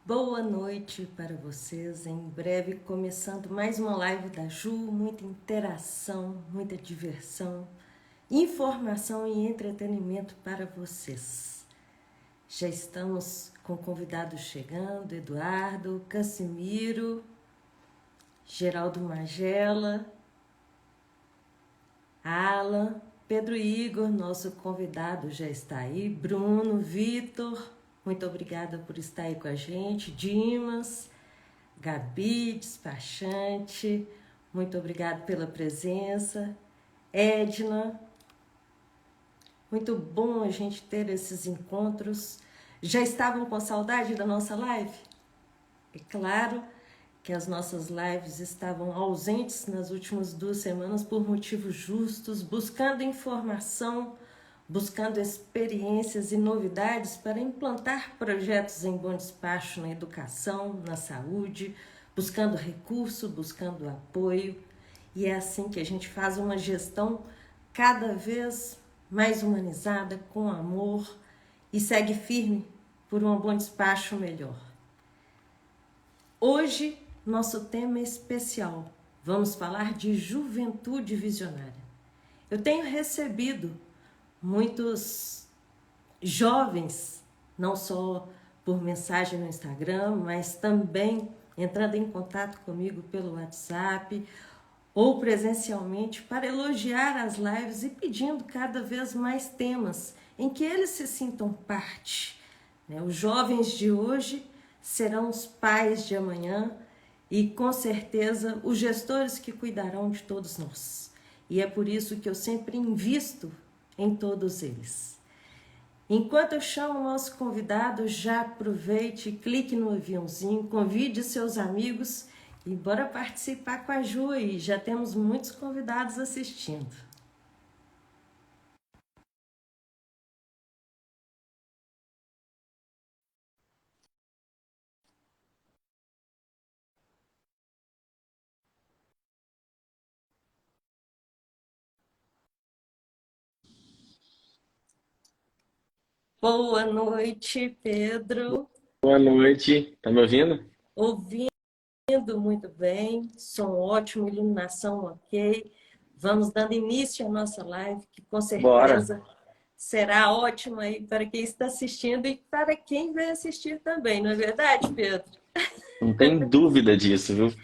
Boa noite para vocês. Em breve começando mais uma live da Ju, muita interação, muita diversão, informação e entretenimento para vocês. Já estamos com convidados chegando, Eduardo, Cassimiro, Geraldo Magela, Alan, Pedro Igor, nosso convidado já está aí, Bruno, Vitor, muito obrigada por estar aí com a gente, Dimas, Gabi, despachante, muito obrigada pela presença, Edna, muito bom a gente ter esses encontros. Já estavam com saudade da nossa live? É claro que as nossas lives estavam ausentes nas últimas 2 semanas por motivos justos, buscando informação, buscando experiências e novidades para implantar projetos em Bom Despacho na educação, na saúde, buscando recurso, buscando apoio. E é assim que a gente faz uma gestão cada vez mais humanizada, com amor, e segue firme por um Bom Despacho melhor. Hoje, nosso tema é especial. Vamos falar de juventude visionária. Eu tenho recebido muitos jovens, não só por mensagem no Instagram, mas também entrando em contato comigo pelo WhatsApp ou presencialmente para elogiar as lives e pedindo cada vez mais temas em que eles se sintam parte. Os jovens de hoje serão os pais de amanhã e, com certeza, os gestores que cuidarão de todos nós. E é por isso que eu sempre invisto em todos eles. Enquanto eu chamo o nosso convidado, já aproveite, clique no aviãozinho, convide seus amigos e bora participar com a Ju aí. Já temos muitos convidados assistindo. Boa noite, Pedro. Boa noite, tá me ouvindo? Ouvindo muito bem, som ótimo, iluminação ok. Vamos dando início à nossa live, que com Bora. certeza será ótima aí para quem está assistindo e para quem vai assistir também, não é verdade, Pedro? Não tem dúvida disso, viu?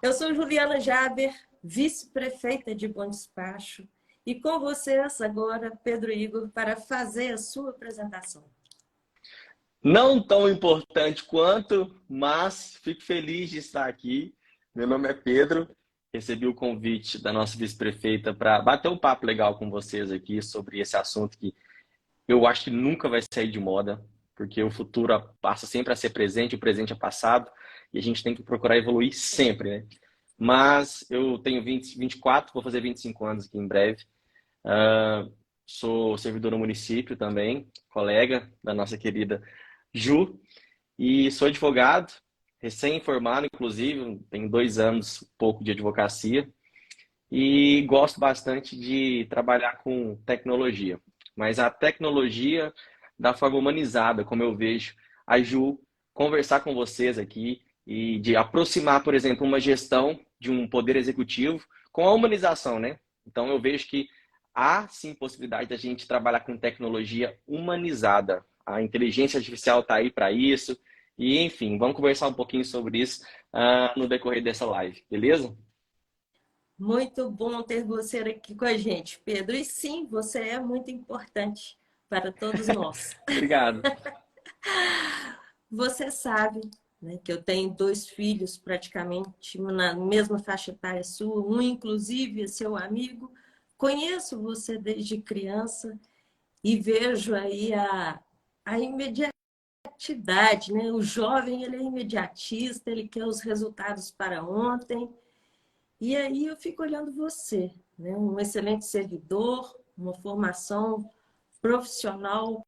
Eu sou Juliana Jaber, vice-prefeita de Bom Despacho, e com vocês agora, Pedro Igor, para fazer a sua apresentação. Não tão importante quanto, mas fico feliz de estar aqui. Meu nome é Pedro, recebi o convite da nossa vice-prefeita para bater um papo legal com vocês aqui sobre esse assunto que eu acho que nunca vai sair de moda, porque o futuro passa sempre a ser presente, o presente é passado, e a gente tem que procurar evoluir sempre, né? Mas eu tenho 24, vou fazer 25 anos aqui em breve. Sou servidor no município também, colega da nossa querida Ju, e sou advogado, recém-formado, inclusive, tenho 2 anos, pouco de advocacia, e gosto bastante de trabalhar com tecnologia. Mas a tecnologia da forma humanizada, como eu vejo a Ju conversar com vocês aqui e de aproximar, por exemplo, uma gestão de um poder executivo com a humanização, né? Então eu vejo que há sim possibilidade da gente trabalhar com tecnologia humanizada. A inteligência artificial está aí para isso. E, enfim, vamos conversar um pouquinho sobre isso no decorrer dessa live, beleza? Muito bom ter você aqui com a gente, Pedro. E sim, você é muito importante para todos nós. Obrigado. Você sabe, né, que eu tenho 2 filhos praticamente na mesma faixa etária sua, um inclusive é seu amigo. Conheço você desde criança e vejo aí a imediatidade, né? O jovem, ele é imediatista, ele quer os resultados para ontem. E aí eu fico olhando você, né? Um excelente servidor, uma formação profissional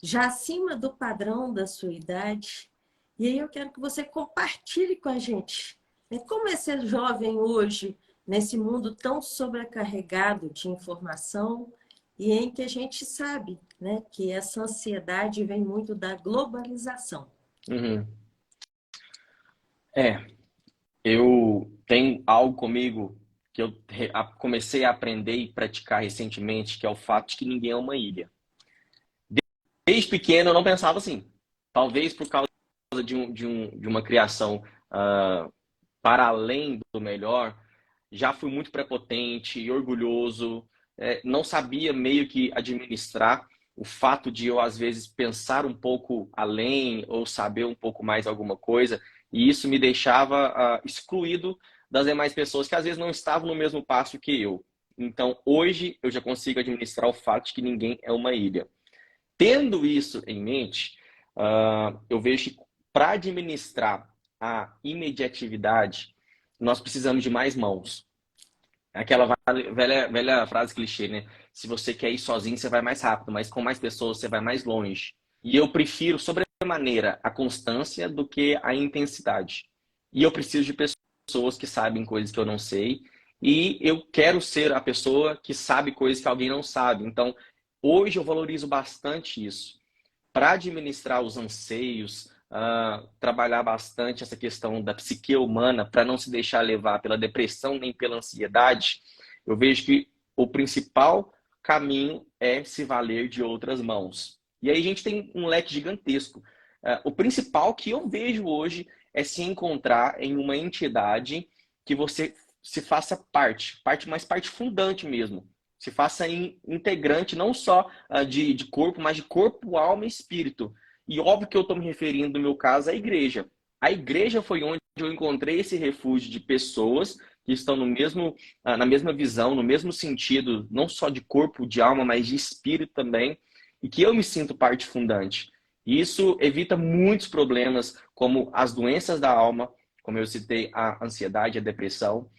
já acima do padrão da sua idade. E aí eu quero que você compartilhe com a gente, né? Como é ser jovem hoje, nesse mundo tão sobrecarregado de informação e em que a gente sabe, né, que essa ansiedade vem muito da globalização. Uhum. É, eu tenho algo comigo que eu comecei a aprender e praticar recentemente, que é o fato de que ninguém é uma ilha. Desde pequeno eu não pensava assim. Talvez por causa de uma criação ah, para além do melhor, já fui muito prepotente e orgulhoso, não sabia meio que administrar o fato de eu, às vezes, pensar um pouco além ou saber um pouco mais alguma coisa, e isso me deixava excluído das demais pessoas que, às vezes, não estavam no mesmo passo que eu. Então, hoje, eu já consigo administrar o fato de que ninguém é uma ilha. Tendo isso em mente, eu vejo que para administrar a imediatividade, nós precisamos de mais mãos. Aquela velha frase clichê, né? Se você quer ir sozinho, você vai mais rápido, mas com mais pessoas, você vai mais longe. E eu prefiro, sobremaneira, a constância do que a intensidade. E eu preciso de pessoas que sabem coisas que eu não sei. E eu quero ser a pessoa que sabe coisas que alguém não sabe. Então, hoje eu valorizo bastante isso para administrar os anseios, trabalhar bastante essa questão da psique humana, para não se deixar levar pela depressão nem pela ansiedade, eu vejo que o principal caminho é se valer de outras mãos. E aí a gente tem um leque gigantesco. O principal que eu vejo hoje é se encontrar em uma entidade que você se faça parte, mas parte fundante mesmo. Se faça integrante não só de corpo, mas de corpo, alma e espírito. E óbvio que eu estou me referindo, no meu caso, à igreja. A igreja foi onde eu encontrei esse refúgio de pessoas que estão no mesmo, na mesma visão, no mesmo sentido, não só de corpo, de alma, mas de espírito também, e que eu me sinto parte fundante. E isso evita muitos problemas, como as doenças da alma, como eu citei, a ansiedade, a depressão,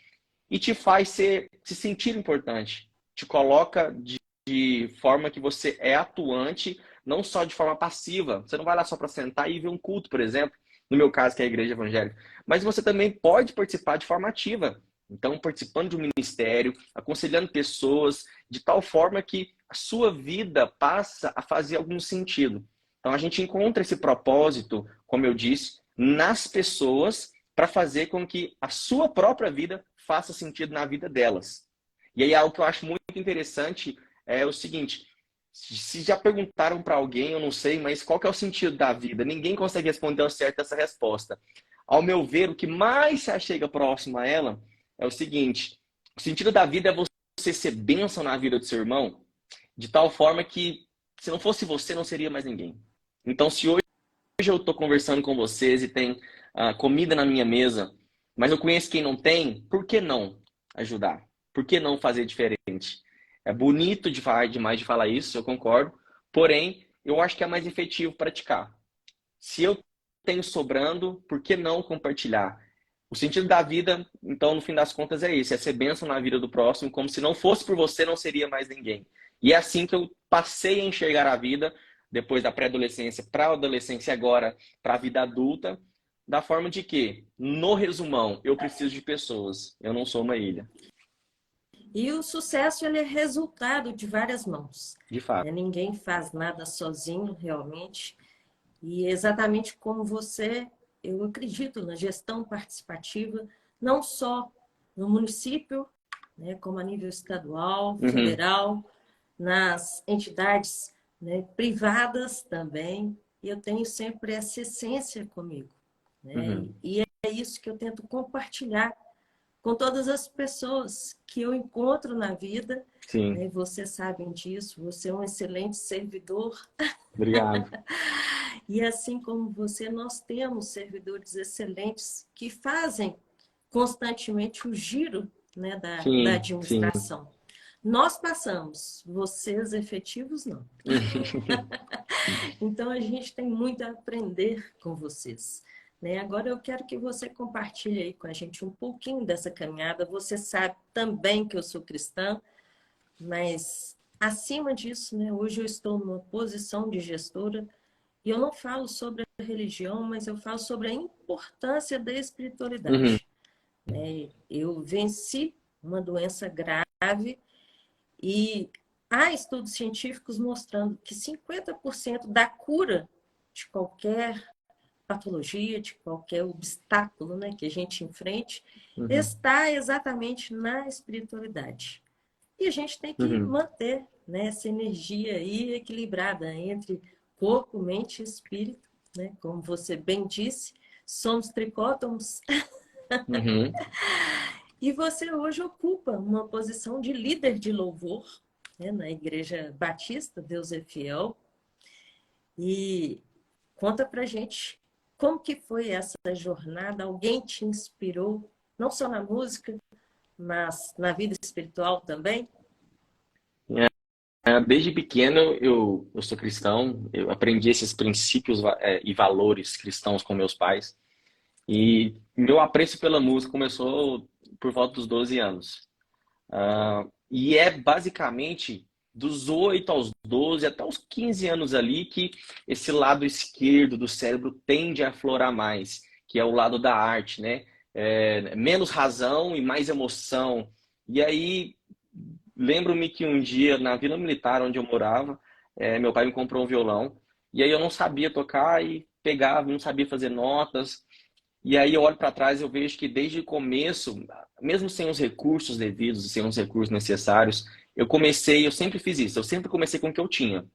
e te faz se sentir importante. Te coloca de forma que você é atuante, não só de forma passiva. Você não vai lá só para sentar e ver um culto, por exemplo, no meu caso, que é a igreja evangélica. Mas você também pode participar de forma ativa. Então, participando de um ministério, aconselhando pessoas, de tal forma que a sua vida passa a fazer algum sentido. Então, a gente encontra esse propósito, como eu disse, nas pessoas para fazer com que a sua própria vida faça sentido na vida delas. E aí algo que eu acho muito interessante é o seguinte, se já perguntaram para alguém, eu não sei, mas qual que é o sentido da vida? Ninguém consegue responder ao certo essa resposta. Ao meu ver, o que mais se chega próximo a ela é o seguinte, o sentido da vida é você ser bênção na vida do seu irmão, de tal forma que se não fosse você, não seria mais ninguém. Então, se hoje eu estou conversando com vocês e tem comida na minha mesa, mas eu conheço quem não tem, por que não ajudar? Por que não fazer diferente? É bonito demais de falar isso, eu concordo, porém, eu acho que é mais efetivo praticar. Se eu tenho sobrando, por que não compartilhar? O sentido da vida, então, no fim das contas, é esse: é ser bênção na vida do próximo, como se não fosse por você, não seria mais ninguém. E é assim que eu passei a enxergar a vida, depois da pré-adolescência para a adolescência, agora para a vida adulta, da forma de que, no resumão, eu preciso de pessoas, eu não sou uma ilha. E o sucesso ele é resultado de várias mãos. De fato. Né? Ninguém faz nada sozinho, realmente. E exatamente como você, eu acredito na gestão participativa, não só no município, né, como a nível estadual, Uhum, federal, nas entidades, né, privadas também. E eu tenho sempre essa essência comigo. Né? uhum. E é isso que eu tento compartilhar com todas as pessoas que eu encontro na vida. Sim, Né? Vocês sabem disso, você é um excelente servidor. obrigado. E assim como você, nós temos servidores excelentes que fazem constantemente o giro, né, da Sim, sim. administração. Nós passamos, vocês efetivos não. Então a gente tem muito a aprender com vocês. Né? Agora eu quero que você compartilhe aí com a gente um pouquinho dessa caminhada. Você sabe também que eu sou cristã, mas acima disso, né, hoje eu estou numa posição de gestora e eu não falo sobre a religião, mas eu falo sobre a importância da Uhum, espiritualidade. Né? Eu venci uma doença grave e há estudos científicos mostrando que 50% da cura de qualquer patologia, de qualquer obstáculo, né, que a gente enfrente, Uhum, está exatamente na espiritualidade. E a gente tem que uhum. manter, né, essa energia aí equilibrada entre corpo, mente e espírito, né? Como você bem disse, somos tricótomos. Uhum. E você hoje ocupa uma posição de líder de louvor, né, na Igreja Batista, Deus é Fiel. E conta pra gente como que foi essa jornada? Alguém te inspirou, não só na música, mas na vida espiritual também? Desde pequeno eu sou cristão, eu aprendi esses princípios e valores cristãos com meus pais. E meu apreço pela música começou por volta dos 12 anos. E é basicamente dos 8 aos 12 até os 15 anos ali que esse lado esquerdo do cérebro tende a aflorar mais, que é o lado da arte, né? Menos razão e mais emoção. E aí, lembro-me que um dia, na Vila Militar, onde eu morava, meu pai me comprou um violão. E aí eu não sabia tocar e pegava, não sabia fazer notas. E aí eu olho para trás e eu vejo que desde o começo, mesmo sem os recursos devidos, sem os recursos necessários, eu sempre fiz isso, eu sempre comecei com o que eu tinha.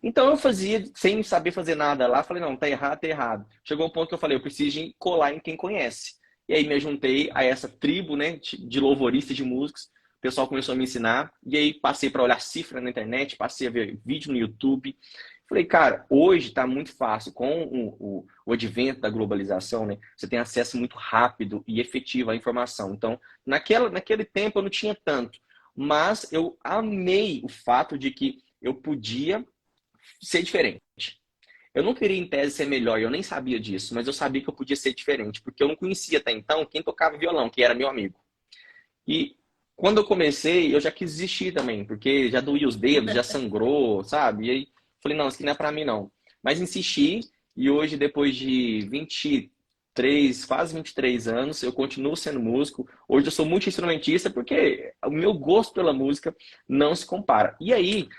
Então eu fazia sem saber fazer nada lá, falei, não, tá errado, tá errado. Chegou um ponto que eu falei, eu preciso de colar em quem conhece. E aí me juntei a essa tribo, né, de louvoristas de músicos. O pessoal começou a me ensinar, e aí passei para olhar cifra na internet, passei a ver vídeo no YouTube. Falei, cara, hoje está muito fácil, com o advento da globalização, né? Você tem acesso muito rápido e efetivo à informação. Então, naquele tempo eu não tinha tanto, mas eu amei o fato de que eu podia ser diferente. Eu não queria, em tese, ser melhor, eu nem sabia disso, mas eu sabia que eu podia ser diferente, porque eu não conhecia até então quem tocava violão, que era meu amigo. E quando eu comecei, eu já quis desistir também, porque já doía os dedos, já sangrou, sabe? E aí falei, não, isso aqui não é pra mim, não. Mas insisti, e hoje, depois de 23, quase 23 anos, eu continuo sendo músico. Hoje eu sou multi-instrumentista, porque o meu gosto pela música não se compara. E aí,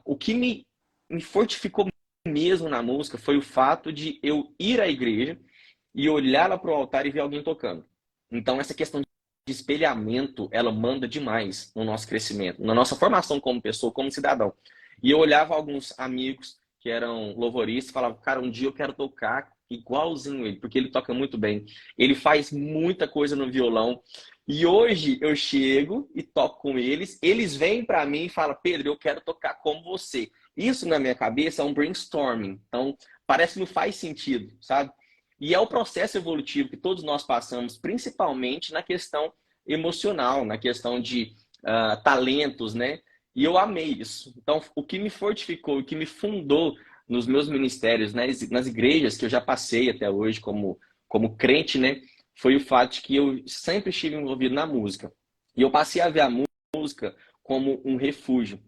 o que me fortificou mesmo na música foi o fato de eu ir à igreja e olhar lá pro altar e ver alguém tocando. Então, essa questão de espelhamento, ela manda demais no nosso crescimento, na nossa formação como pessoa, como cidadão. E eu olhava alguns amigos que eram louvoristas e falava, cara, um dia eu quero tocar igualzinho ele, porque ele toca muito bem. Ele faz muita coisa no violão. E hoje eu chego e toco com eles, eles vêm para mim e falam, Pedro, eu quero tocar como você. Isso na minha cabeça é um brainstorming. Então, parece que não faz sentido, sabe? E é o processo evolutivo que todos nós passamos, principalmente na questão emocional, na questão de talentos, né? E eu amei isso. Então, o que me fortificou, o que me fundou nos meus ministérios, né, nas igrejas que eu já passei até hoje como crente, né, foi o fato de que eu sempre estive envolvido na música. E eu passei a ver a música como um refúgio.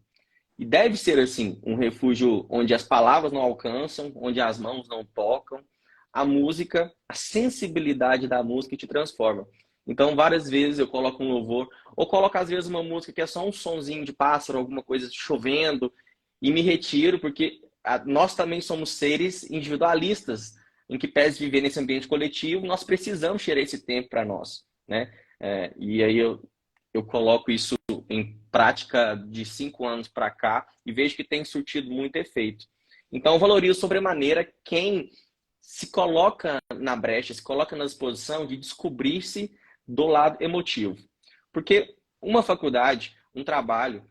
E deve ser assim, um refúgio onde as palavras não alcançam, onde as mãos não tocam. A música, a sensibilidade da música te transforma. Então, várias vezes eu coloco um louvor, ou coloco às vezes uma música que é só um sonzinho de pássaro, alguma coisa chovendo, e me retiro, porque nós também somos seres individualistas, em que pese viver nesse ambiente coletivo, nós precisamos tirar esse tempo para nós, né? E aí eu coloco isso em prática de 5 anos para cá e vejo que tem surtido muito efeito. Então, eu valorizo sobremaneira quem se coloca na brecha, se coloca na disposição de descobrir-se do lado emotivo. Porque uma faculdade, um trabalho,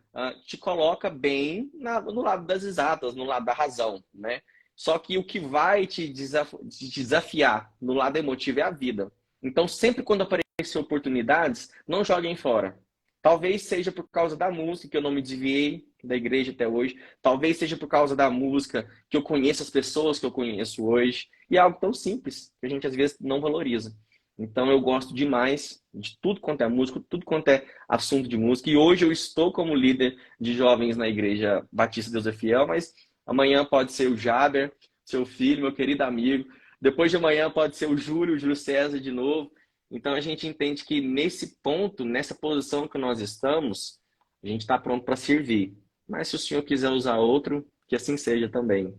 te coloca bem no lado das exatas, no lado da razão, né? Só que o que vai te desafiar no lado emotivo é a vida. Então, sempre quando aparecer oportunidades, não joguem fora. Talvez seja por causa da música que eu não me desviei da igreja até hoje. Talvez seja por causa da música que eu conheço as pessoas que eu conheço hoje. E é algo tão simples que a gente às vezes não valoriza. Então eu gosto demais de tudo quanto é música, tudo quanto é assunto de música. E hoje eu estou como líder de jovens na Igreja Batista Deus é Fiel, mas amanhã pode ser o Jaber, seu filho, meu querido amigo. Depois de amanhã pode ser o Júlio César de novo. Então a gente entende que nesse ponto, nessa posição que nós estamos, a gente está pronto para servir. Mas se o senhor quiser usar outro, que assim seja também.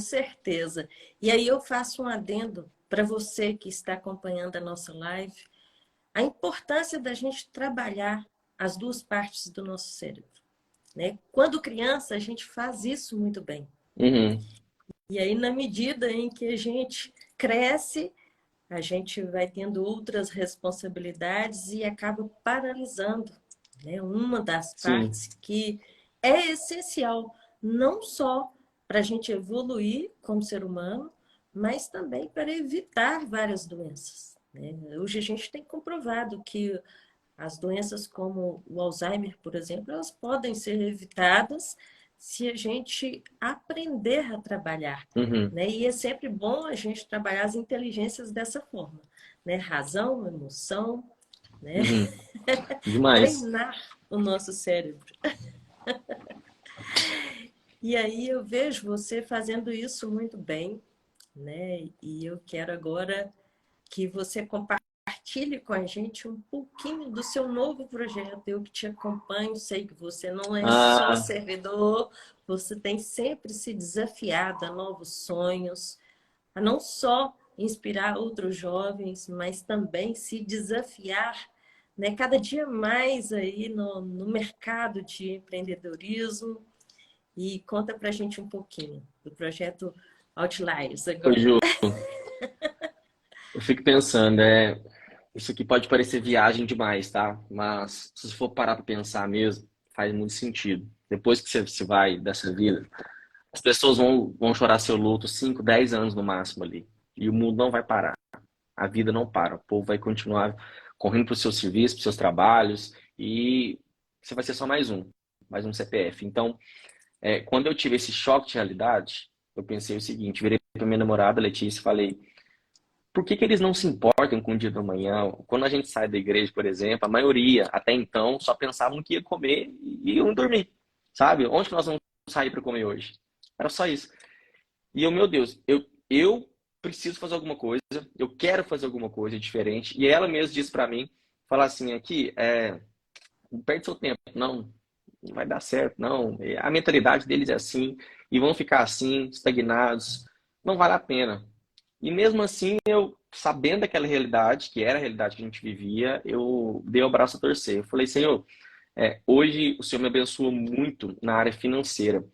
certeza. E aí eu faço um adendo para você que está acompanhando a nossa live, a importância da gente trabalhar as duas partes do nosso cérebro, né? Quando criança, a gente faz isso muito bem. Uhum. E aí, na medida em que a gente cresce, a gente vai tendo outras responsabilidades e acaba paralisando, né? Uma das Sim. partes que é essencial, não só para a gente evoluir como ser humano, mas também para evitar várias doenças, né? Hoje a gente tem comprovado que as doenças como o Alzheimer, por exemplo, elas podem ser evitadas se a gente aprender a trabalhar, Uhum. né? E é sempre bom a gente trabalhar as inteligências dessa forma, né? Razão, emoção, né? Uhum. Demais. Treinar o nosso cérebro. E aí eu vejo você fazendo isso muito bem, né? E eu quero agora que você compartilhe com a gente um pouquinho do seu novo projeto. Eu que te acompanho, sei que você não é só Ah, servidor, você tem sempre se desafiado a novos sonhos, a não só inspirar outros jovens, mas também se desafiar, né, cada dia mais aí no mercado de empreendedorismo. E conta para a gente um pouquinho do projeto Outliers ô, agora. Ju, eu fico pensando, isso aqui pode parecer viagem demais, tá? Mas se você for parar para pensar mesmo, faz muito sentido. Depois que você se vai dessa vida, as pessoas vão chorar seu luto 5, 10 anos no máximo ali. E o mundo não vai parar. A vida não para. O povo vai continuar correndo para o seu serviço, para os seus trabalhos, e você vai ser só mais um CPF. Então, quando eu tive esse choque de realidade, eu pensei o seguinte, virei para minha namorada, Letícia, e falei, por que que eles não se importam com o dia da manhã? Quando a gente sai da igreja, por exemplo, a maioria, até então, só pensavam que ia comer e iam dormir, sabe? Onde que nós vamos sair para comer hoje? Era só isso. E eu, meu Deus, eu preciso fazer alguma coisa, eu quero fazer alguma coisa diferente. E ela mesma disse para mim, falar assim, aqui, não perde seu tempo, não vai dar certo, não. A mentalidade deles é assim, e vão ficar assim, estagnados, não vale a pena. E mesmo assim, eu, sabendo daquela realidade, que era a realidade que a gente vivia, eu dei o braço a torcer. Eu falei, Senhor, hoje o Senhor me abençoa muito na área financeira.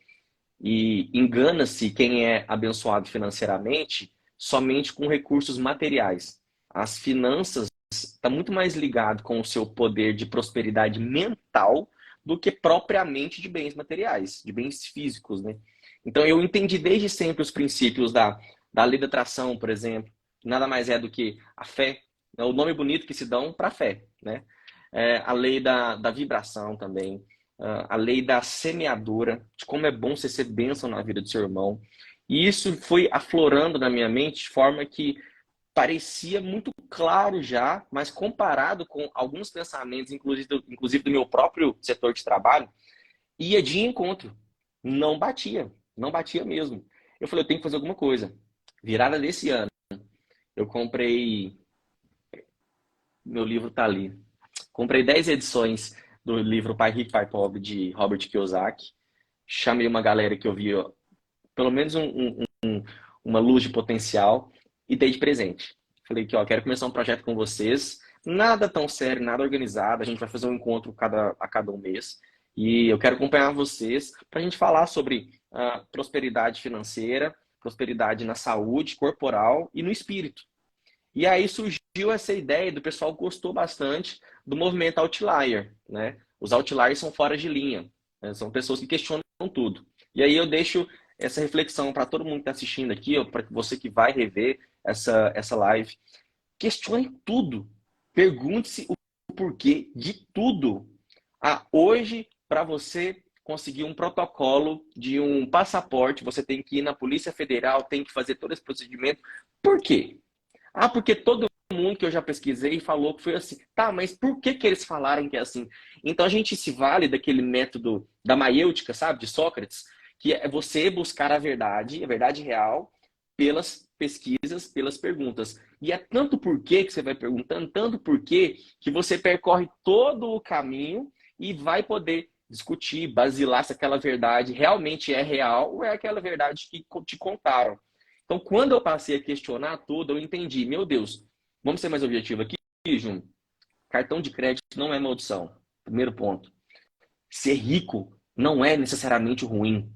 E engana-se quem é abençoado financeiramente somente com recursos materiais. As finanças está muito mais ligado com o seu poder de prosperidade mental do que propriamente de bens materiais, de bens físicos, né? Então eu entendi desde sempre os princípios da lei da atração, por exemplo, que nada mais é do que a fé, né? O nome bonito que se dão para a fé, né? A lei da vibração também, a lei da semeadura, de como é bom você ser bênção na vida do seu irmão. E isso foi aflorando na minha mente de forma que parecia muito claro já, mas comparado com alguns pensamentos, inclusive do meu próprio setor de trabalho, ia de encontro. Não batia mesmo. Eu falei, eu tenho que fazer alguma coisa. Virada desse ano, eu comprei, meu livro tá ali. Comprei 10 edições do livro Pai Rico, Pai Pobre, de Robert Kiyosaki. Chamei uma galera que eu vi, ó, pelo menos uma luz de potencial e dei de presente. Falei que, ó, quero começar um projeto com vocês. Nada tão sério, nada organizado. A gente vai fazer um encontro a cada um mês. E eu quero acompanhar vocês para a gente falar sobre prosperidade financeira, prosperidade na saúde corporal e no espírito. E aí surgiu essa ideia do pessoal gostou bastante do movimento Outlier, né? Os Outliers são fora de linha, né? São pessoas que questionam tudo. E aí eu deixo essa reflexão para todo mundo que está assistindo aqui, para você que vai rever essa live. Questione tudo. Pergunte-se o porquê de tudo. Hoje, para você conseguir um protocolo de um passaporte, você tem que ir na Polícia Federal, tem que fazer todo esse procedimento. Por quê? Porque todo mundo que eu já pesquisei falou que foi assim. Tá, mas por que que eles falaram que é assim? Então a gente se vale daquele método da maiêutica, sabe, de Sócrates, que é você buscar a verdade real, pelas pesquisas, pelas perguntas. E é tanto porquê que você vai perguntando, tanto porquê que você percorre todo o caminho e vai poder discutir, basilar se aquela verdade realmente é real ou é aquela verdade que te contaram. Então, quando eu passei a questionar tudo, eu entendi, meu Deus, vamos ser mais objetivo aqui, Jun. Cartão de crédito não é maldição. Primeiro ponto. Ser rico não é necessariamente ruim.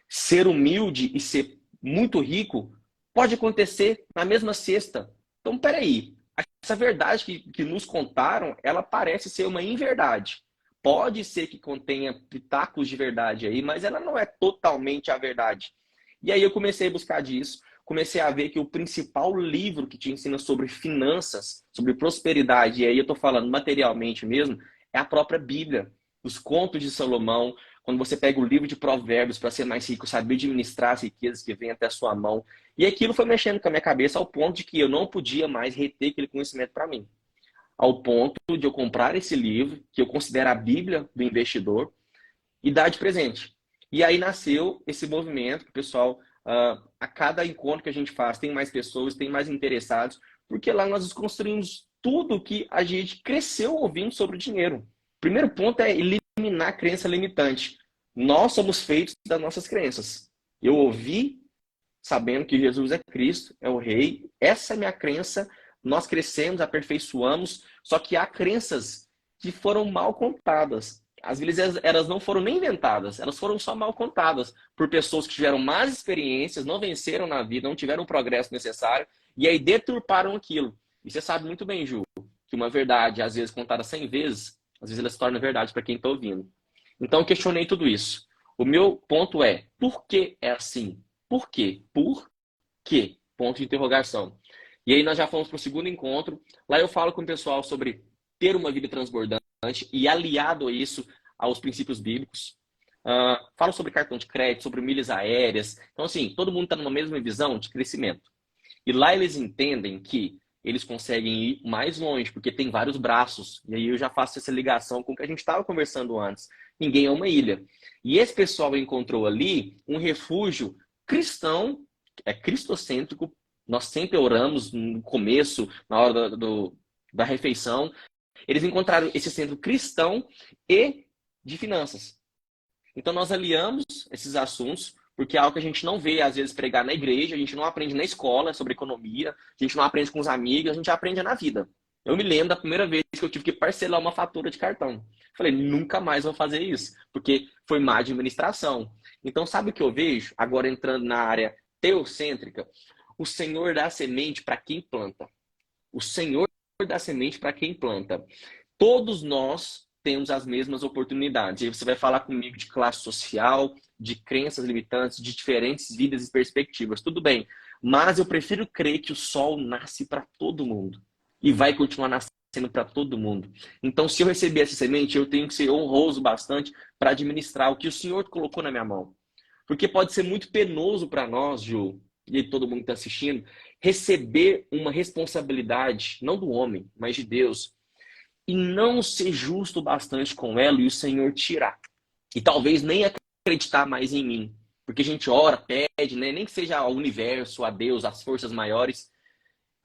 Ser humilde e ser muito rico pode acontecer na mesma cesta. Então, peraí. Essa verdade que nos contaram, ela parece ser uma inverdade. Pode ser que contenha pitacos de verdade aí, mas ela não é totalmente a verdade. E aí eu comecei a buscar disso, comecei a ver que o principal livro que te ensina sobre finanças, sobre prosperidade, e aí eu estou falando materialmente mesmo, é a própria Bíblia. Os contos de Salomão, quando você pega o livro de Provérbios para ser mais rico, saber administrar as riquezas que vêm até a sua mão. E aquilo foi mexendo com a minha cabeça ao ponto de que eu não podia mais reter aquele conhecimento para mim. Ao ponto de eu comprar esse livro, que eu considero a Bíblia do investidor, e dar de presente. E aí nasceu esse movimento que o pessoal, a cada encontro que a gente faz, tem mais pessoas, tem mais interessados, porque lá nós desconstruímos tudo que a gente cresceu ouvindo sobre o dinheiro. O primeiro ponto é eliminar a crença limitante. Nós somos feitos das nossas crenças. Eu ouvi sabendo que Jesus é Cristo, é o Rei. Essa é a minha crença. Nós crescemos, aperfeiçoamos, só que há crenças que foram mal contadas. Às vezes elas não foram nem inventadas, elas foram só mal contadas por pessoas que tiveram más experiências, não venceram na vida, não tiveram o progresso necessário e aí deturparam aquilo. E você sabe muito bem, Ju, que uma verdade, às vezes contada 100 vezes, às vezes ela se torna verdade para quem está ouvindo. Então eu questionei tudo isso. O meu ponto é, por que é assim? Por quê? Por quê? Ponto de interrogação. E aí nós já fomos para o segundo encontro. Lá eu falo com o pessoal sobre ter uma vida transbordante e aliado a isso aos princípios bíblicos. Falo sobre cartão de crédito, sobre milhas aéreas. Então, assim, todo mundo está numa mesma visão de crescimento. E lá eles entendem que eles conseguem ir mais longe, porque tem vários braços. E aí eu já faço essa ligação com o que a gente estava conversando antes. Ninguém é uma ilha. E esse pessoal encontrou ali um refúgio cristão, cristocêntrico. Nós sempre oramos no começo, na hora da refeição. Eles encontraram esse centro cristão e de finanças. Então nós aliamos esses assuntos, porque é algo que a gente não vê, às vezes, pregar na igreja, a gente não aprende na escola sobre economia, a gente não aprende com os amigos, a gente aprende na vida. Eu me lembro da primeira vez que eu tive que parcelar uma fatura de cartão. Falei, nunca mais vou fazer isso, porque foi má administração. Então, sabe o que eu vejo? Agora entrando na área teocêntrica, o Senhor dá semente para quem planta. O Senhor dá semente para quem planta. Todos nós temos as mesmas oportunidades. E aí você vai falar comigo de classe social, de crenças limitantes, de diferentes vidas e perspectivas. Tudo bem, mas eu prefiro crer que o sol nasce para todo mundo e vai continuar nascendo para todo mundo. Então, se eu receber essa semente, eu tenho que ser honroso bastante para administrar o que o Senhor colocou na minha mão. Porque pode ser muito penoso para nós, Ju, e todo mundo que está assistindo, receber uma responsabilidade, não do homem, mas de Deus, e não ser justo bastante com ela e o Senhor tirar. E talvez nem acreditar mais em mim. Porque a gente ora, pede, né? Nem que seja ao universo, a Deus, as forças maiores,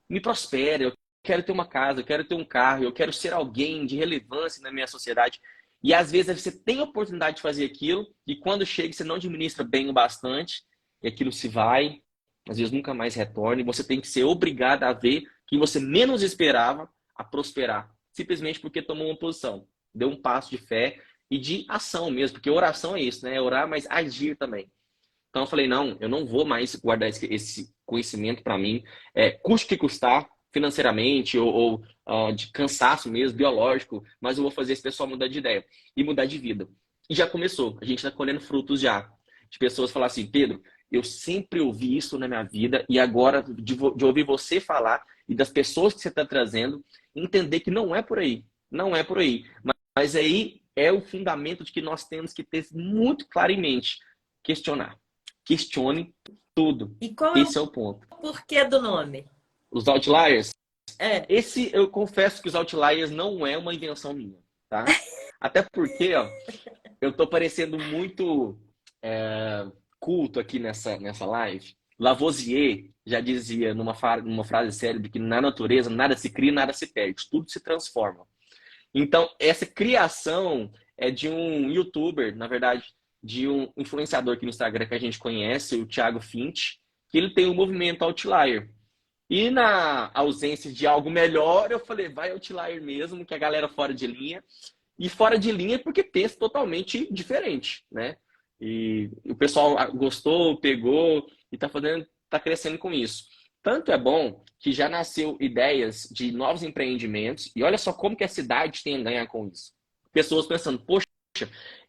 me prospere, eu quero ter uma casa, eu quero ter um carro, eu quero ser alguém de relevância na minha sociedade. E às vezes você tem a oportunidade de fazer aquilo, e quando chega você não administra bem o bastante, e aquilo se vai, às vezes nunca mais retorna, e você tem que ser obrigado a ver que você menos esperava a prosperar, simplesmente porque tomou uma posição, deu um passo de fé e de ação mesmo, porque oração é isso, né? É orar, mas agir também. Então eu falei, não, eu não vou mais guardar esse conhecimento para mim, custe o que custar, financeiramente ou de cansaço mesmo, biológico, mas eu vou fazer esse pessoal mudar de ideia e mudar de vida. E já começou, a gente está colhendo frutos já, de pessoas falar assim, Pedro, eu sempre ouvi isso na minha vida e agora de ouvir você falar e das pessoas que você está trazendo, entender que não é por aí, não é por aí. Mas aí é o fundamento de que nós temos que ter muito claro em mente, questionar. Questione tudo. E qual Esse é o ponto. o porquê do nome? Os outliers? É. Esse, eu confesso que os outliers não é uma invenção minha, tá? Até porque, ó, eu tô parecendo muito culto aqui nessa live. Lavoisier já dizia numa frase célebre que na natureza nada se cria, nada se perde, tudo se transforma. Então, essa criação é de um youtuber, na verdade, de um influenciador aqui no Instagram que a gente conhece, o Thiago Finch, que ele tem o movimento Outlier. E na ausência de algo melhor, eu falei, vai Outlier mesmo, que a galera fora de linha. E fora de linha porque pensa totalmente diferente, né? E o pessoal gostou, pegou e tá crescendo com isso. Tanto é bom que já nasceu ideias de novos empreendimentos e olha só como que a cidade tem a ganhar com isso. Pessoas pensando, poxa,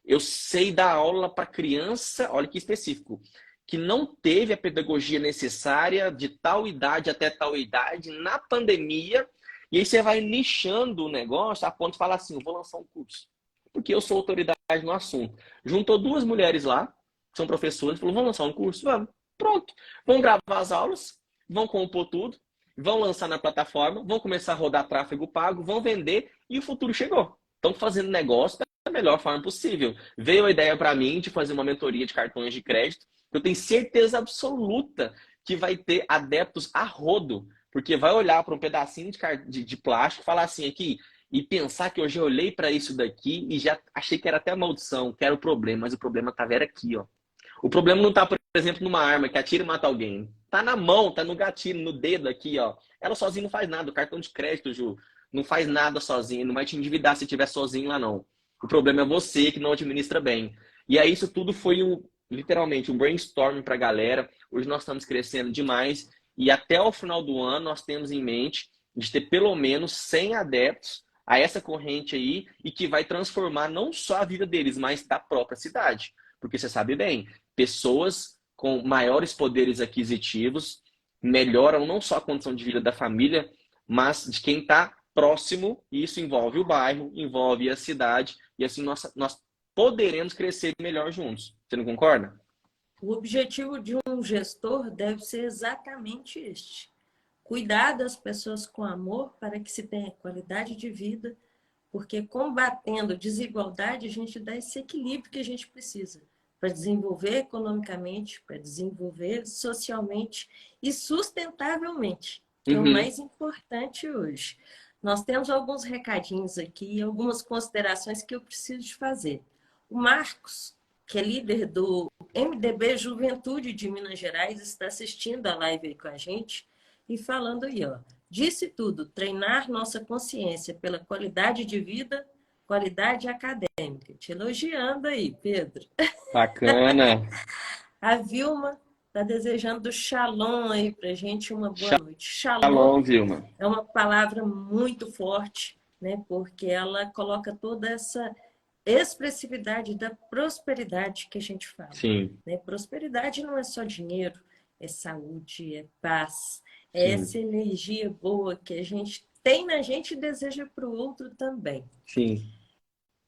eu sei dar aula para criança, olha que específico, que não teve a pedagogia necessária de tal idade até tal idade na pandemia, e aí você vai nichando o negócio a ponto de falar assim, eu vou lançar um curso, porque eu sou autoridade no assunto. Juntou duas mulheres lá, que são professoras, falou, vamos lançar um curso? Vamos. Pronto. Vão gravar as aulas, vão compor tudo, vão lançar na plataforma, vão começar a rodar tráfego pago, vão vender e o futuro chegou. Estão fazendo negócio da melhor forma possível. Veio a ideia para mim de fazer uma mentoria de cartões de crédito. Eu tenho certeza absoluta que vai ter adeptos a rodo, porque vai olhar para um pedacinho de plástico e falar assim aqui, e pensar que eu já olhei para isso daqui e já achei que era até maldição, que era o problema, mas o problema estava aqui, ó. O problema não está, por exemplo, numa arma que atira e mata alguém. Tá na mão, tá no gatilho, no dedo aqui, ó. Ela sozinha não faz nada. O cartão de crédito, Ju, não faz nada sozinho. Não vai te endividar se estiver sozinho lá, não. O problema é você que não administra bem. E aí isso tudo foi literalmente um brainstorming para a galera. Hoje nós estamos crescendo demais. E até o final do ano nós temos em mente de ter pelo menos 100 adeptos a essa corrente aí e que vai transformar não só a vida deles, mas da própria cidade. Porque você sabe bem, pessoas com maiores poderes aquisitivos melhoram não só a condição de vida da família, mas de quem está próximo, e isso envolve o bairro, envolve a cidade, e assim nós poderemos crescer melhor juntos. Você não concorda? O objetivo de um gestor deve ser exatamente este: cuidar das pessoas com amor para que se tenha qualidade de vida, porque combatendo desigualdade, a gente dá esse equilíbrio que a gente precisa para desenvolver economicamente, para desenvolver socialmente e sustentavelmente, que é o mais importante hoje. Nós temos alguns recadinhos aqui e algumas considerações que eu preciso de fazer. O Marcos, que é líder do MDB Juventude de Minas Gerais, está assistindo a live aí com a gente e falando aí, ó. Disse tudo, treinar nossa consciência pela qualidade de vida, qualidade acadêmica. Te elogiando aí, Pedro. Bacana. A Vilma está desejando shalom aí pra gente, uma boa noite. Shalom Shalom, Vilma. é uma palavra muito forte, né? Porque ela coloca toda essa expressividade da prosperidade que a gente fala. Sim. Né? Prosperidade não é só dinheiro, é saúde, é paz, é essa energia boa que a gente tem na gente e deseja para o outro também. Sim.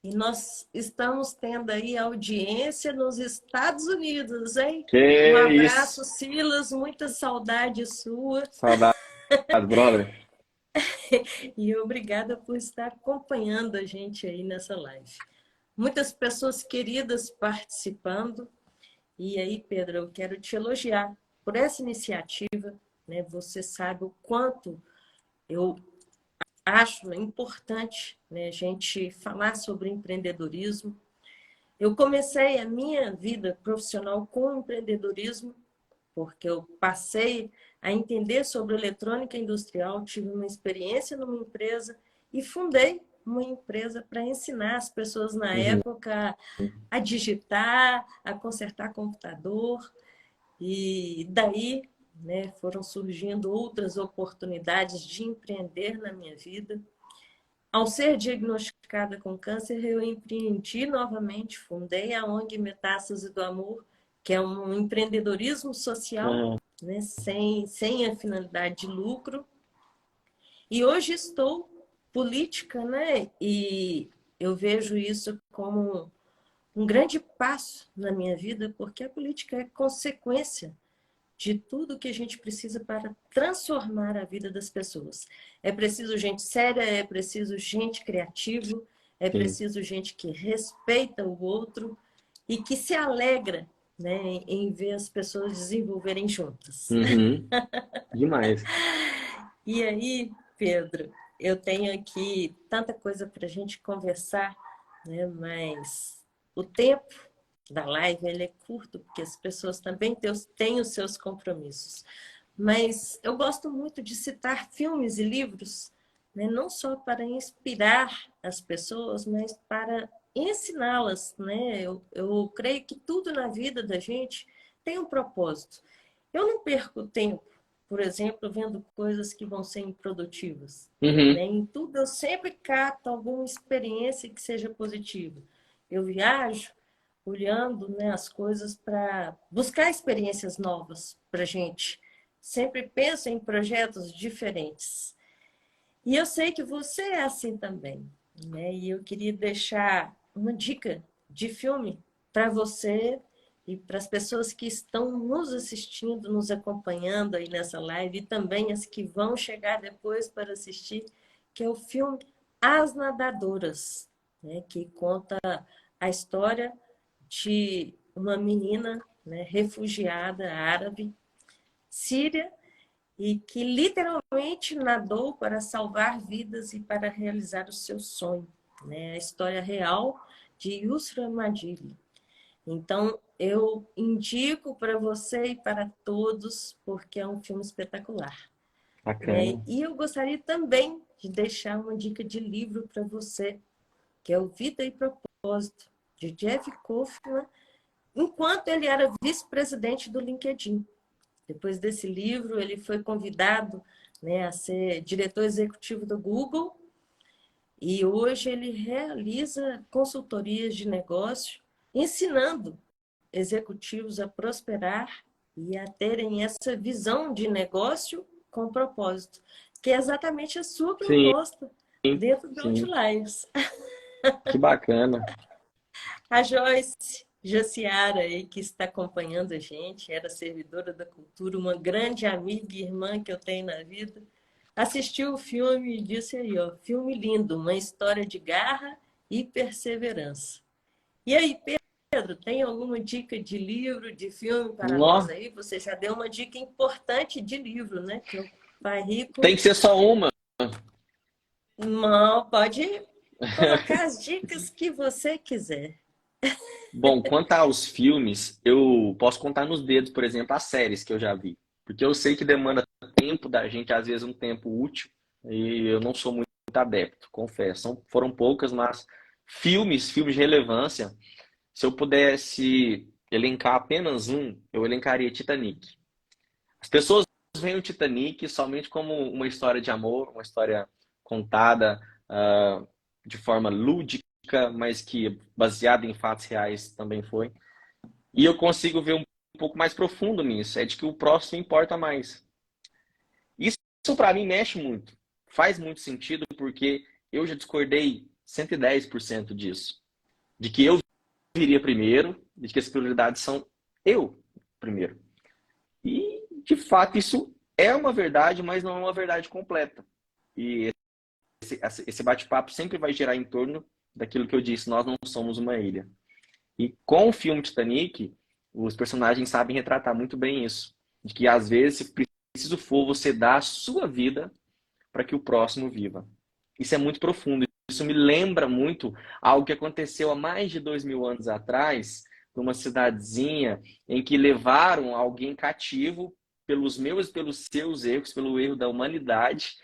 E nós estamos tendo aí audiência nos Estados Unidos, hein? Que Um abraço, isso. Silas, muita saudade sua. Saudade, brother. E obrigada por estar acompanhando a gente aí nessa live. Muitas pessoas queridas participando. E aí, Pedro, eu quero te elogiar por essa iniciativa. Né? Você sabe o quanto eu acho importante, né, a gente falar sobre empreendedorismo. Eu comecei a minha vida profissional com empreendedorismo, porque eu passei a entender sobre eletrônica industrial, tive uma experiência numa empresa e fundei uma empresa para ensinar as pessoas na época a digitar, a consertar computador. E daí, né, foram surgindo outras oportunidades de empreender na minha vida. Ao ser diagnosticada com câncer, eu empreendi novamente, fundei a ONG Metástase do Amor, que é um empreendedorismo social, né, sem a finalidade de lucro. E hoje estou política, né? E eu vejo isso como um grande passo na minha vida, porque a política é consequência de tudo que a gente precisa para transformar a vida das pessoas. É preciso gente séria, é preciso gente criativa, é preciso gente que respeita o outro e que se alegra, né, em ver as pessoas desenvolverem juntas. Demais. E aí, Pedro, eu tenho aqui tanta coisa para a gente conversar, né? Mas o tempo da live ele é curto, porque as pessoas também têm os seus compromissos. Mas eu gosto muito de citar filmes e livros, né? Não só para inspirar as pessoas, mas para ensiná-las. Né? Eu creio que tudo na vida da gente tem um propósito. Eu não perco tempo, por exemplo, vendo coisas que vão ser improdutivas. Uhum. Né? Em tudo eu sempre capto alguma experiência que seja positiva. Eu viajo olhando, né, as coisas para buscar experiências novas para a gente. Sempre penso em projetos diferentes. E eu sei que você é assim também. Né? E eu queria deixar uma dica de filme para você e para as pessoas que estão nos assistindo, nos acompanhando aí nessa live, e também as que vão chegar depois para assistir, que é o filme As Nadadoras, né? Que conta a história de uma menina, né, refugiada árabe, síria, e que literalmente nadou para salvar vidas e para realizar o seu sonho. Né? A história real de Yusra Madili. Então, eu indico para você e para todos, porque é um filme espetacular. Né? Bacana. E eu gostaria também de deixar uma dica de livro para você, que é o Vida e Propósito, de Jeff Kaufman, enquanto ele era vice-presidente do LinkedIn. Depois desse livro, ele foi convidado, né, a ser diretor executivo do Google e hoje ele realiza consultorias de negócio, ensinando executivos a prosperar e a terem essa visão de negócio com propósito, que é exatamente a sua Sim, proposta dentro do sim. Outliers. Que bacana. A Joyce Jaciara, aí, que está acompanhando a gente, era servidora da cultura, uma grande amiga e irmã que eu tenho na vida, assistiu o filme e disse aí, ó, filme lindo, uma história de garra e perseverança. E aí, Pedro, tem alguma dica de livro, de filme para nós Nó, aí? Você já deu uma dica importante de livro, né? Que o Pai tem Rico que ser só uma. não pode colocar as dicas que você quiser. Bom, quanto aos filmes, eu posso contar nos dedos, por exemplo, as séries que eu já vi. Porque eu sei que demanda tempo da gente, às vezes um tempo útil, e eu não sou muito adepto, confesso. Foram poucas, mas filmes de relevância, se eu pudesse elencar apenas um, eu elencaria Titanic. As pessoas veem o Titanic somente como uma história de amor, uma história contada de forma lúdica, mas que baseada em fatos reais também foi. E eu consigo ver um pouco mais profundo nisso, é de que o próximo importa mais. Isso para mim mexe muito, faz muito sentido porque eu já discordei 110% disso, de que eu viria primeiro, de que as prioridades são eu primeiro. E, de fato, isso é uma verdade, mas não é uma verdade completa. E esse bate-papo sempre vai girar em torno daquilo que eu disse, nós não somos uma ilha. E com o filme Titanic, os personagens sabem retratar muito bem isso. De que, às vezes, se preciso for, você dá a sua vida para que o próximo viva. Isso é muito profundo. Isso me lembra muito algo que aconteceu há mais de 2000 anos atrás, numa cidadezinha em que levaram alguém cativo pelos meus e pelos seus erros, pelo erro da humanidade,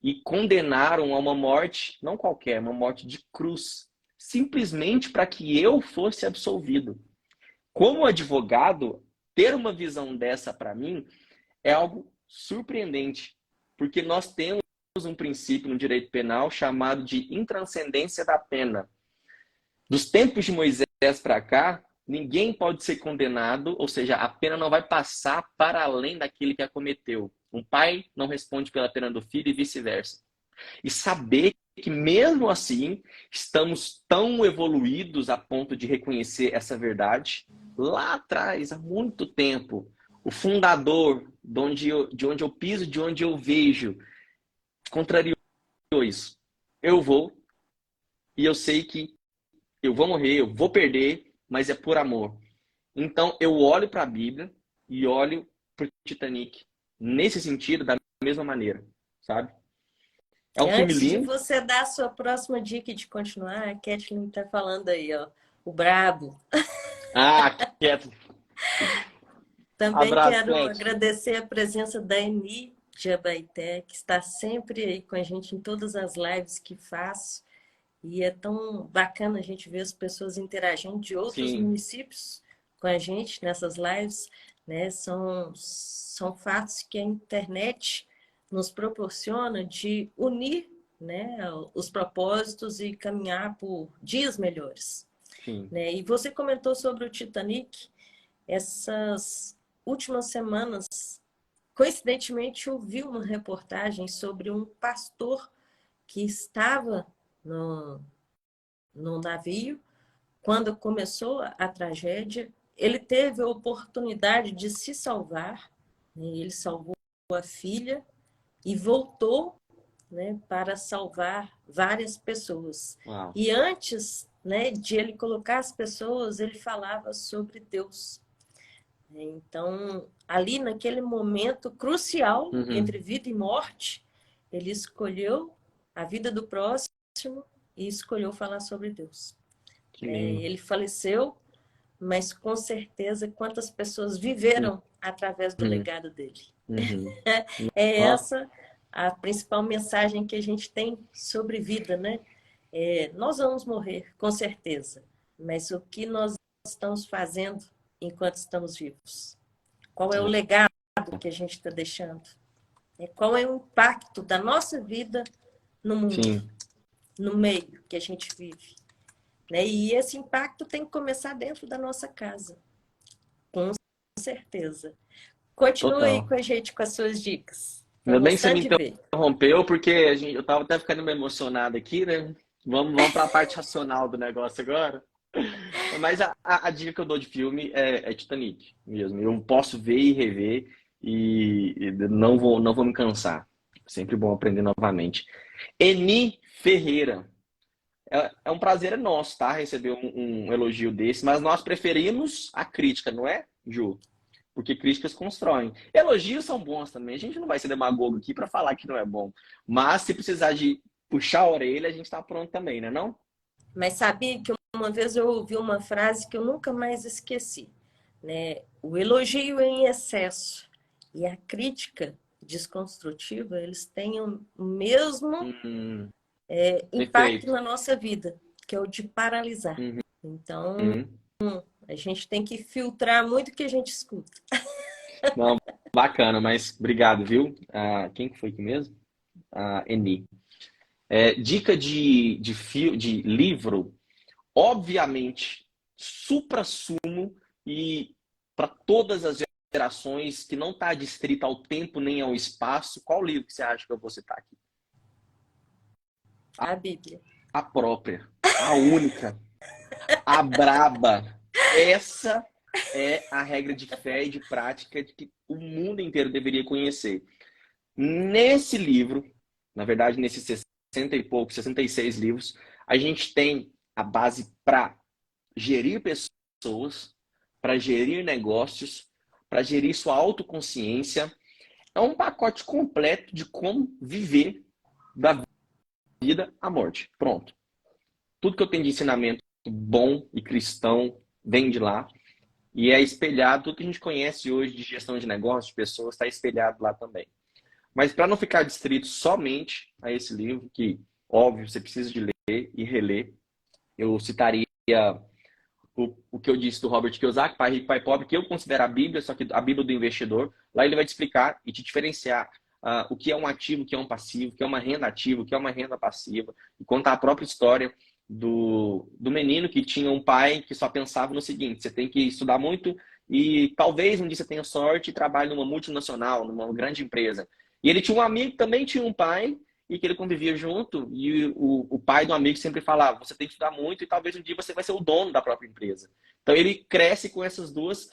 e condenaram a uma morte, não qualquer, uma morte de cruz, simplesmente para que eu fosse absolvido. Como advogado, ter uma visão dessa para mim é algo surpreendente, porque nós temos um princípio no direito penal chamado de intranscendência da pena. Dos tempos de Moisés para cá, ninguém pode ser condenado, ou seja, a pena não vai passar para além daquele que a cometeu. Um pai não responde pela pena do filho e vice-versa. E saber que, mesmo assim, estamos tão evoluídos a ponto de reconhecer essa verdade. Lá atrás, há muito tempo, o fundador, de onde eu piso, de onde eu vejo, contrariou isso. Eu vou, e eu sei que eu vou morrer, eu vou perder, mas é por amor. Então, eu olho para a Bíblia e olho para o Titanic nesse sentido, da mesma maneira, sabe? É um filme Antes de lindo. você dar a sua próxima dica e de continuar, a Kathleen está falando aí, ó, o Brabo. Ah, quieto. Também Abraço, quero Pet. agradecer a presença da Eni de Abaeté, que está sempre aí com a gente em todas as lives que faço. E é tão bacana a gente ver as pessoas interagindo de outros Sim, municípios com a gente nessas lives, né? São fatos que a internet nos proporciona de unir, né, os propósitos e caminhar por dias melhores, sim. né? E você comentou sobre o Titanic. Essas últimas semanas, coincidentemente, eu vi uma reportagem sobre um pastor que estava no, no navio quando começou a tragédia. Ele teve a oportunidade de se salvar, né? Ele salvou a filha e voltou, né, para salvar várias pessoas. Uau. E antes, né, de ele colocar as pessoas, ele falava sobre Deus. Então, ali naquele momento crucial Uhum. entre vida e morte, ele escolheu a vida do próximo e escolheu falar sobre Deus. Que lindo. Ele faleceu, mas com certeza quantas pessoas viveram através do Uhum. legado dele. Uhum. É Ó, essa a principal mensagem que a gente tem sobre vida, né? Nós vamos morrer, com certeza, mas o que nós estamos fazendo enquanto estamos vivos? Qual é o legado que a gente está deixando? Qual é o impacto da nossa vida no mundo, sim, no meio que a gente vive? Né? E esse impacto tem que começar dentro da nossa casa, com certeza. Continue aí total. com a gente com as suas dicas. Ainda Vamos bem que você gostar me de ver. interrompeu, porque eu tava até ficando meio emocionado aqui, né? Vamos para a parte racional do negócio agora. Mas a dica que eu dou de filme é Titanic mesmo. Eu posso ver e rever e não vou me cansar. Sempre bom aprender novamente. Eni Ferreira. É um prazer nosso, tá? Receber um elogio desse, mas nós preferimos a crítica, não é, Ju? Porque críticas constroem. Elogios são bons também. A gente não vai ser demagogo aqui para falar que não é bom. Mas se precisar de puxar a orelha, a gente está pronto também, né não? Mas sabia que uma vez eu ouvi uma frase que eu nunca mais esqueci, né? O elogio em excesso e a crítica desconstrutiva, eles têm o mesmo Hum, impacto perfeito. na nossa vida, que é o de paralisar. Uhum. Então, a gente tem que filtrar muito o que a gente escuta. Não, bacana, mas obrigado, viu? Quem que foi aqui mesmo? Eni. Dica de livro, obviamente, suprassumo e para todas as gerações, que não está distrito ao tempo nem ao espaço. Qual livro que você acha que eu vou citar aqui? A Bíblia. A própria, a única, a braba. Essa é a regra de fé e de prática de que o mundo inteiro deveria conhecer. Nesse livro, na verdade, nesses 60 e poucos, 66 livros, a gente tem a base para gerir pessoas, para gerir negócios, para gerir sua autoconsciência. É um pacote completo de como viver da vida à morte. Pronto. Tudo que eu tenho de ensinamento bom e cristão vem de lá. E é espelhado, tudo que a gente conhece hoje de gestão de negócios, de pessoas, está espelhado lá também. Mas para não ficar distrito somente a esse livro, que, óbvio, você precisa de ler e reler, eu citaria o que eu disse do Robert Kiyosaki, Pai Rico, Pai Pobre, que eu considero a Bíblia, só que a Bíblia do investidor. Lá ele vai te explicar e te diferenciar o que é um ativo, o que é um passivo, o que é uma renda ativa, o que é uma renda passiva, e contar a própria história do menino que tinha um pai que só pensava no seguinte: você tem que estudar muito e talvez um dia você tenha sorte e trabalhe numa multinacional, numa grande empresa. E ele tinha um amigo que também tinha um pai e que ele convivia junto, e o pai do amigo sempre falava: você tem que estudar muito e talvez um dia você vai ser o dono da própria empresa. Então ele cresce com essas duas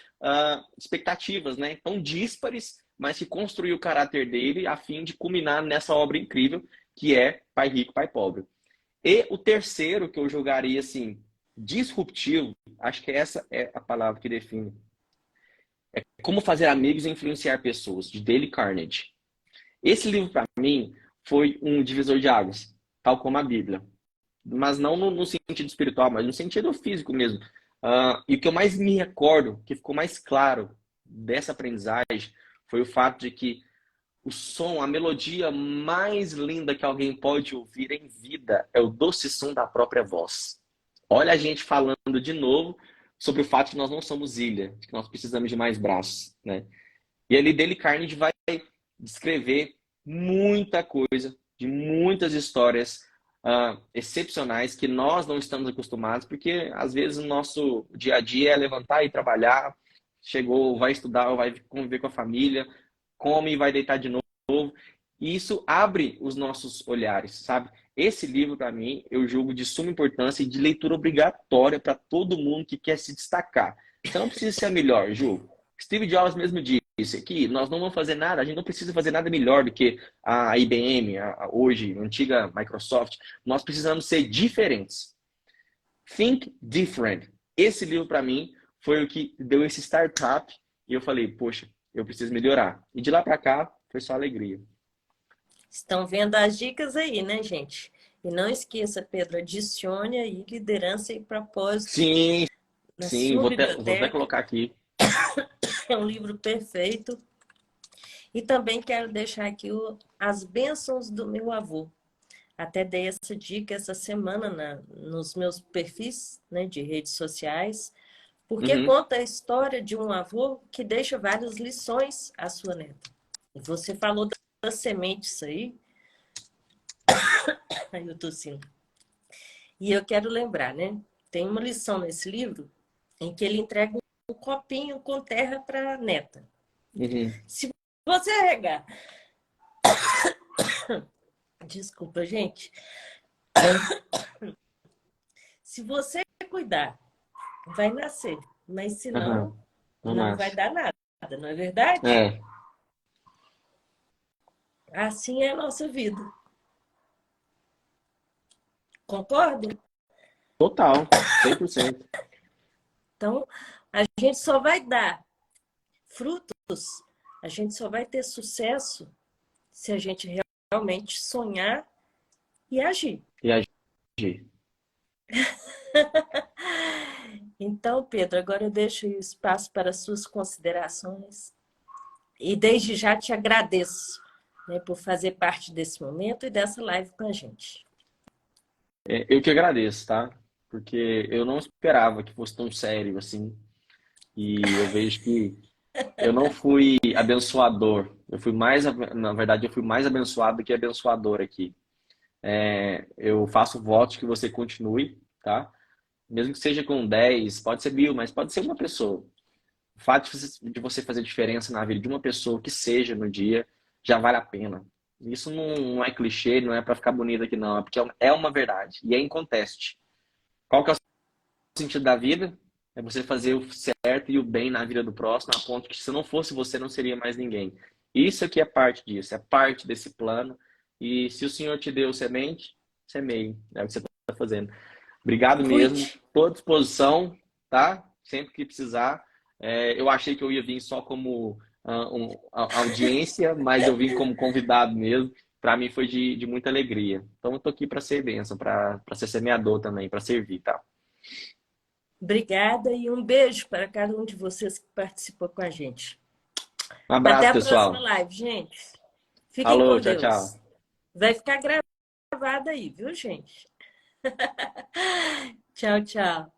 expectativas, né? Tão díspares, mas que construiu o caráter dele a fim de culminar nessa obra incrível que é Pai Rico, Pai Pobre. E o terceiro que eu julgaria assim, disruptivo, acho que essa é a palavra que define. Como fazer amigos e influenciar pessoas, de Dale Carnegie. Esse livro, para mim, foi um divisor de águas, tal como a Bíblia. Mas não no sentido espiritual, mas no sentido físico mesmo. E o que eu mais me recordo, que ficou mais claro dessa aprendizagem, foi o fato de que o som, a melodia mais linda que alguém pode ouvir em vida é o doce som da própria voz. Olha a gente falando de novo sobre o fato de que nós não somos ilha, de que nós precisamos de mais braços, né? E ali Dale Carnegie vai descrever muita coisa, de muitas histórias excepcionais que nós não estamos acostumados, porque às vezes o nosso dia a dia é levantar e trabalhar, chegou, vai estudar, vai conviver com a família, come e vai deitar de novo. E isso abre os nossos olhares, sabe? Esse livro, para mim, eu julgo de suma importância e de leitura obrigatória para todo mundo que quer se destacar. Você não precisa ser a melhor, Ju. Steve Jobs mesmo disse que nós não vamos fazer nada, a gente não precisa fazer nada melhor do que a IBM, hoje, a antiga Microsoft. Nós precisamos ser diferentes. Think Different. Esse livro, para mim, foi o que deu esse startup e eu falei, poxa, eu preciso melhorar. E de lá para cá, foi só alegria. Estão vendo as dicas aí, né, gente? E não esqueça, Pedro, adicione aí liderança e propósito Sim, na sim, sua vou até biblioteca. colocar aqui. É um livro perfeito. E também quero deixar aqui as bênçãos do meu avô. Até dei essa dica essa semana nos meus perfis, né, de redes sociais, porque Uhum. conta a história de um avô que deixa várias lições à sua neta. E você falou das sementes aí. Aí eu tô assim. E eu quero lembrar, né? Tem uma lição nesse livro em que ele entrega um copinho com terra para a neta. Uhum. Se você regar... Desculpa, gente. Se você cuidar, vai nascer. Mas se Aham. não, Não não vai nasce. dar nada, não é verdade? É, Assim é a nossa vida. Concorda? total, 100%. Então, a gente só vai dar frutos, a gente só vai ter sucesso se a gente realmente sonhar e agir. E agir. Então, Pedro, agora eu deixo o espaço para as suas considerações e desde já te agradeço, né, por fazer parte desse momento e dessa live com a gente. Eu que agradeço, tá? Porque eu não esperava que fosse tão sério assim. E eu vejo que eu não fui abençoador. Eu fui mais, na verdade, eu fui mais abençoado do que abençoador aqui. Eu faço votos que você continue, tá? Mesmo que seja com 10, pode ser 1000, mas pode ser uma pessoa. O fato de você fazer diferença na vida de uma pessoa que seja no dia, já vale a pena. Isso não é clichê, não é para ficar bonito aqui, não. É porque é uma verdade. E é inconteste. Qual que é o sentido da vida? É você fazer o certo e o bem na vida do próximo, a ponto que se não fosse você, não seria mais ninguém. Isso aqui é parte disso, é parte desse plano. E se o Senhor te deu semente, semeie. É o que você está fazendo. Obrigado mesmo. Cuide. Estou à disposição, tá? Sempre que precisar. Eu achei que eu ia vir só como audiência, mas eu vim como convidado mesmo. Para mim foi de muita alegria. Então eu estou aqui para ser bênção, para ser semeador também, para servir, tá? Obrigada e um beijo para cada um de vocês que participou com a gente. Um Até abraço, a próxima pessoal. live, gente. Fiquem Alô, com tchau, Deus. tchau. Vai ficar gravado aí, viu, gente? Tchau, tchau.